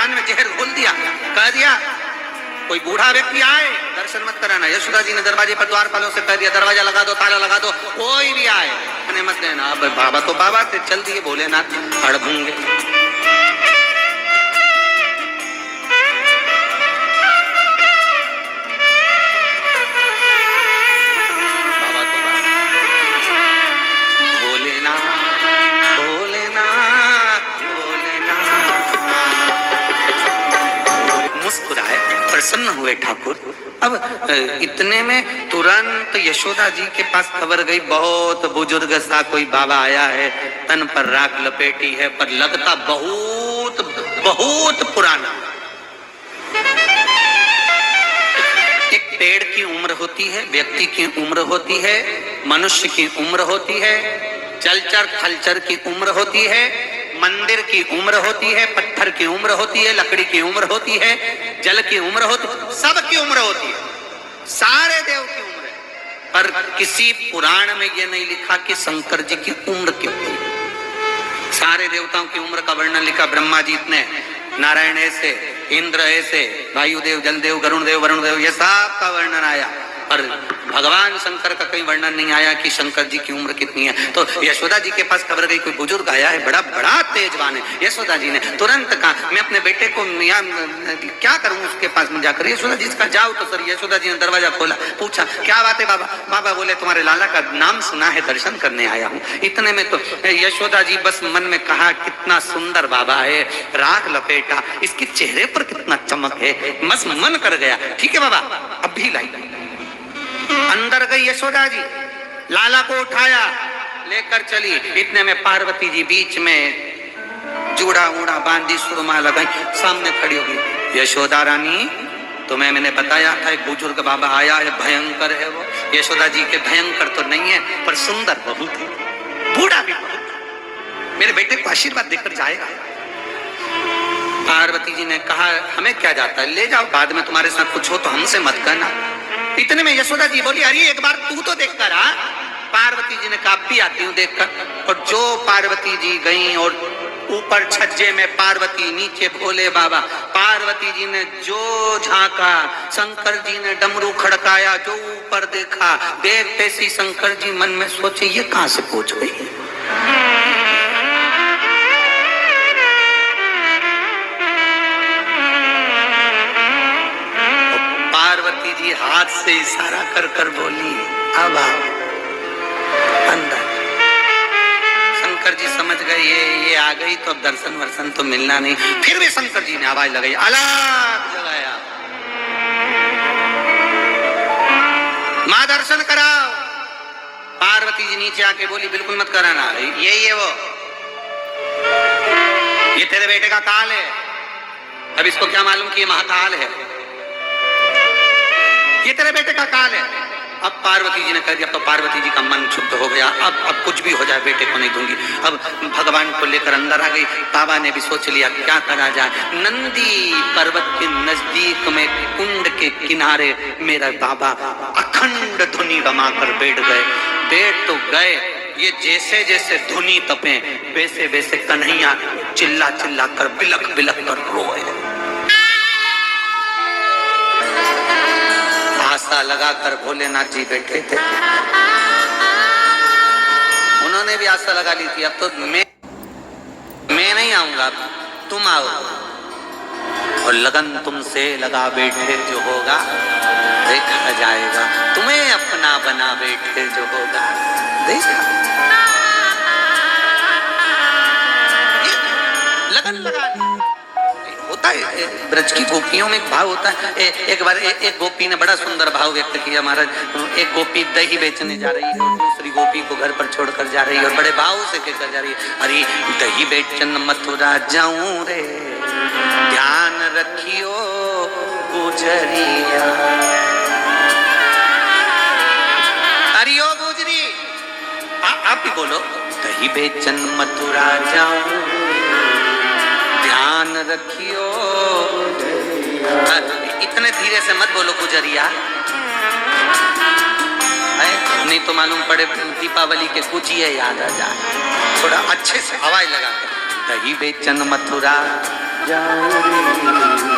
कान में जहर घोल दिया, कह दिया कोई बूढ़ा व्यक्ति आए दर्शन मत कराना। यशोदा जी ने दरवाजे पर द्वारपालों से कह दिया दरवाजा लगा दो, ताला लगा दो, कोई भी आए आने मत देना। अब बाबा तो बाबा थे, चल दिए भोलेनाथ हड़भंगे। प्रसन्न हुए ठाकुर। अब इतने में तुरंत यशोदा जी के पास खबर गई, बहुत बुजुर्ग सा कोई बाबा आया है, तन पर राख लपेटी है, पर लगता बहुत बहुत पुराना। एक पेड़ की उम्र होती है, व्यक्ति की उम्र होती है, मनुष्य की उम्र होती है, जलचर थलचर की उम्र होती है, मंदिर की उम्र होती है, पत्थर की उम्र होती है, लकड़ी की उम्र होती है, जल की उम्र होती है, सब की उम्र होती है, सारे देव की उम्र है। पर किसी पुराण में यह नहीं लिखा कि शंकर जी की उम्र क्यों थी। सारे देवताओं की उम्र का वर्णन लिखा, ब्रह्मा जी इतने, नारायण ऐसे, इंद्र ऐसे, वायुदेव, जलदेव, गरुण देव, वरुण देव, ये सब का वर्णन आया, पर भगवान शंकर का कहीं वर्णन नहीं आया कि शंकर जी की उम्र कितनी है। तो यशोदा जी के पास खबर गई कोई बुजुर्ग आया है, बड़ा बड़ा तेजवान है। यशोदा जी ने तुरंत कहा मैं अपने बेटे को क्या करूं उसके पास में जाकर। यशोदा जी का जाओ तो सर। यशोदा जी ने दरवाजा खोला, पूछा क्या बात है बाबा। बाबा बोले तुम्हारे लाला का नाम सुना है, दर्शन करने आया हूँ। इतने में तो यशोदा जी बस मन में कहा कितना सुंदर बाबा है, राख लपेटा, इसके चेहरे पर कितना चमक है, बस मन कर गया। ठीक है बाबा, अब भी लाई। अंदर गई यशोदा जी, लाला को उठाया, लेकर चली। इतने में पार्वती जी बीच में जूड़ा ऊड़ा बांधी, सुरमा लगाई, सामने खड़ी हो गई। यशोदा रानी तुम्हें मैंने बताया था एक बुजुर्ग बाबा आया है, भयंकर है वो। यशोदा जी के भयंकर तो नहीं है, पर सुंदर बहुत है, बूढ़ा भी बहुत, मेरे बेटे को आशीर्वाद देकर जाएगा। पार्वती जी ने कहा हमें क्या जाता है, ले जाओ, बाद में तुम्हारे साथ कुछ हो तो हमसे मत कहना। इतने में यशोदा जी बोली अरे एक बार तू तो देख कर आ। पार्वती जी ने कहा भी आती हूँ देख कर। और जो पार्वती जी गईं और ऊपर छज्जे में पार्वती, नीचे भोले बाबा। पार्वती जी ने जो झांका, शंकर जी ने डमरू खड़काया, जो ऊपर देखा, देखते सी शंकर जी मन में सोचे ये कहां से पहुंच गई। पार्वती जी हाथ से इशारा कर कर बोली अब आओ अंदर। शंकर जी समझ गए ये आ गई तो अब दर्शन वर्शन तो मिलना नहीं। फिर भी शंकर जी ने आवाज लगाई अलग जगाया, मां दर्शन कराओ। पार्वती जी नीचे आके बोली बिल्कुल मत कराना, यही है वो, ये तेरे बेटे का काल है। अब इसको क्या मालूम कि ये महाकाल है, ये तेरे बेटे का काल है। अब पार्वती जी ने कह दिया, तो पार्वती जी का मन क्षुब्ध हो गया, अब कुछ भी हो जाए बेटे को नहीं दूंगी। अब भगवान को लेकर अंदर आ गई। बाबा ने भी सोच लिया क्या करा जाए। नंदी पर्वत के नजदीक में कुंड के किनारे मेरा बाबा अखंड धुनी रमाकर बैठ गए। बैठ तो गए, ये जैसे जैसे धुनी तपे वैसे वैसे कन्हैया चिल्ला चिल्ला कर बिलक बिलक कर रोए। आशा लगाकर भोलेनाथ जी बैठे थे, उन्होंने भी आशा लगा ली थी अब तो मैं नहीं आऊंगा, तुम आओ। और लगन तुमसे लगा बैठे जो होगा देखा जाएगा, तुम्हें अपना बना बैठे जो होगा देखा। लगन लगा होता है। ब्रज की गोपियों में एक भाव होता है। एक बार एक गोपी ने बड़ा सुंदर भाव व्यक्त किया महाराज। एक गोपी दही बेचने जा रही है और दूसरी गोपी को घर पर छोड़कर जा रही है और बड़े भाव से कहकर जा रही है अरे दही बेचन मथुरा जाऊं रे, ध्यान रखियो गुजरिया। अरे ओ गुजरी आप भी बोलो, दही बेचन मथुरा जाऊं, ध्यान रखियो। इतने धीरे से मत बोलो गुजरिया, नहीं तो मालूम पड़े दीपावली के गुजिया याद आ जाए। थोड़ा अच्छे से हवाई लगा कर दही बेचन मथुरा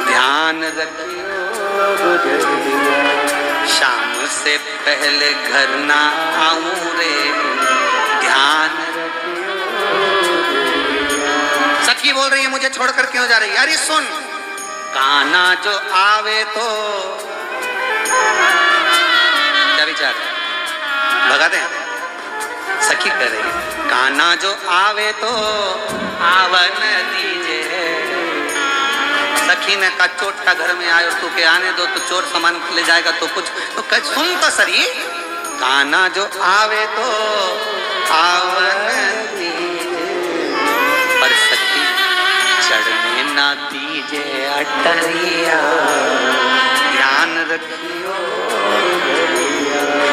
ध्यान रखियो गुजरिया, शाम से पहले घर ना आऊं रे, ध्यान रखियो। सखी बोल रही है मुझे छोड़कर क्यों जा रही है? अरे सुन, कान्हा जो आवे तो क्या विचार भगा दें? सखी कह रही है कान्हा जो आवे तो आवन दीजे। सखी ने कहा चोटा घर में आयो तू के आने दो तो चोर सामान ले जाएगा तो कुछ तो सुन तो सरी, कान्हा जो आवे तो आवन दीजे, पर सखी चढ़ने ना दीजे अटरिया, ध्यान रखियो।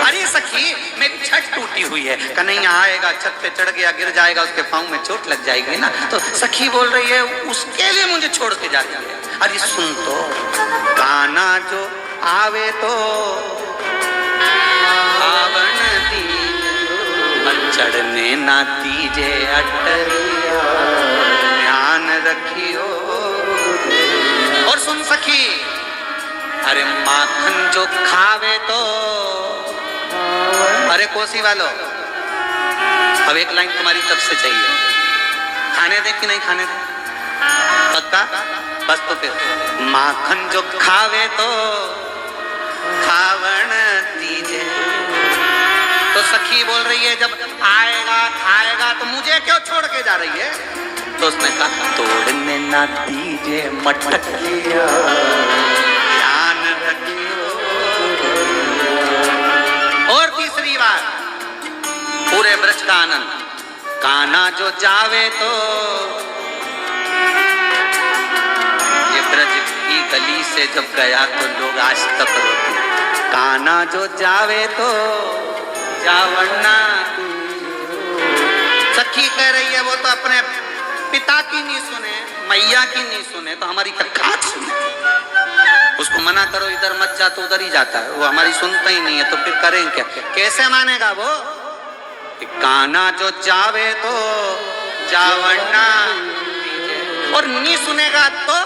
अरे सखी मेरी छत टूटी हुई है, कन्हैया आएगा छत पे चढ़ गया गिर जाएगा, उसके पाँव में चोट लग जाएगी ना, तो सखी बोल रही है उसके लिए मुझे छोड़ के जा रही है। अरे सुन तो, कान्हा जो आवे तो आवन दीजे, चढ़ने ना दीजे अटरिया, ध्यान रखियो। और सुन सखी, अरे माखन जो खावे तो, अरे कोसी वालों अब एक लाइन तुम्हारी तब से चाहिए, खाने दे कि नहीं खाने दे? पक्का? बस तो फिर माखन जो खावे तो खावन दीजे। तो सखी बोल रही है जब आएगा खाएगा तो मुझे क्यों छोड़ के जा रही है? तो उसने कहा तोड़ने ना दीजे मटकिया, ध्यान रखियो। और तीसरी बात, पूरे ब्रज का आनंद, कान्हा जो जावे तो, ये ब्रज की गली से जब गया तो लोग आज तक रोते, कान्हा जो जावे तो जावन्ना। सखी कह रही है वो तो अपने पिता की नहीं सुने, मैया की नहीं सुने, तो हमारी क्या सुने? उसको मना करो इधर मत जा तो उधर ही जाता है, वो हमारी सुनता ही नहीं है, तो फिर करें क्या? कैसे मानेगा वो? कान्हा जो जावे तो जावन्ना, और नहीं सुनेगा तो